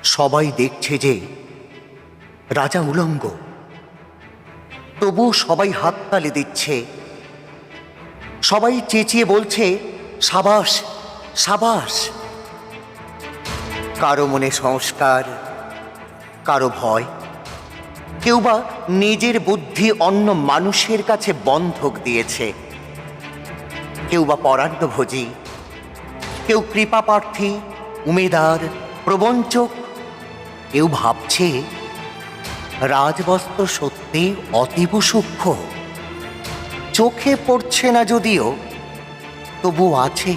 সবাই দেখছে যে রাজা উলঙ্গ, তবু সবাই হাততালি দিচ্ছে। সবাই চেঁচিয়ে বলছে, সাবাস সাবাস। কারো মনে সংস্কার, কারো ভয়, কেউ বা নিজের বুদ্ধি অন্য মানুষের কাছে বন্ধক দিয়েছে, কেউ বা পরান্নভোজী, কেউ কৃপাপ্রার্থী, উমেদার, প্রবঞ্চক। কেউ ভাবছে রাজবস্ত্র সত্যি অতীব সূক্ষ্ম, চোখে পড়ছে না যদিও, তবু আছে,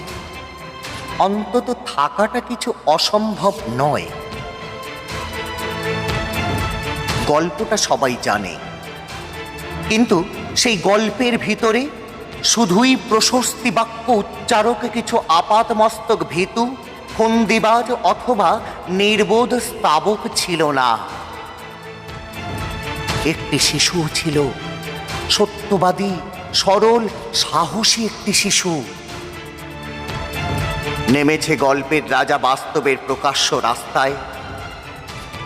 অন্তত থাকাটা কিছু অসম্ভব নয়। গল্পটা সবাই জানে, কিন্তু সেই গল্পের ভিতরে শুধুই প্রশস্তি বাক্য উচ্চারক কিছু আপাতমস্তক ভীতু, ফন্দিবাজ অথবা নির্বোধ স্তাবক ছিল না। একটি শিশু ছিল, সত্যবাদী, সরল, সাহসী একটি শিশু। নেমেছে গল্পের রাজা বাস্তবের প্রকাশ্য রাস্তায়।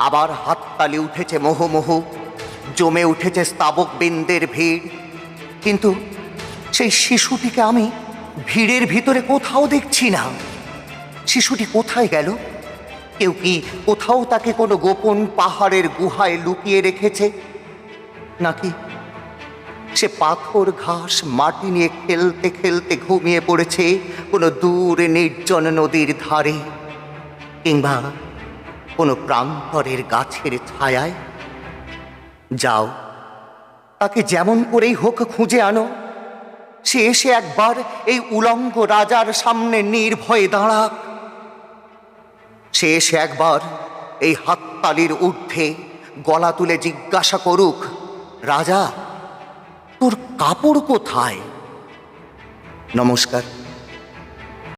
আবার হাততালি উঠেছে মোহমোহ, জমে উঠেছে স্তাবক বৃন্দের ভিড়। কিন্তু সেই শিশুটিকে আমি ভিড়ের ভিতরে কোথাও দেখছি না। শিশুটি কোথায় গেল? কেউ কি কোথাও তাকে কোনো গোপন পাহাড়ের গুহায় লুকিয়ে রেখেছে? নাকি সে পাথর ঘাস মাটি নিয়ে খেলতে খেলতে ঘুমিয়ে পড়েছে কোনো দূরে নির্জন নদীর ধারে, কিংবা কোনো প্রান্তরের গাছের ছায়ায়? যাও, তাকে যেমন করেই হোক খুঁজে আনো। সে এসে একবার এই উলঙ্গ রাজার সামনে নির্ভয়ে দাঁড়াক। সে এসে একবার এই হাততালির ঊর্ধ্বে গলা তুলে জিজ্ঞাসা করুক, রাজা, তোর কাপড় কোথায়? নমস্কার।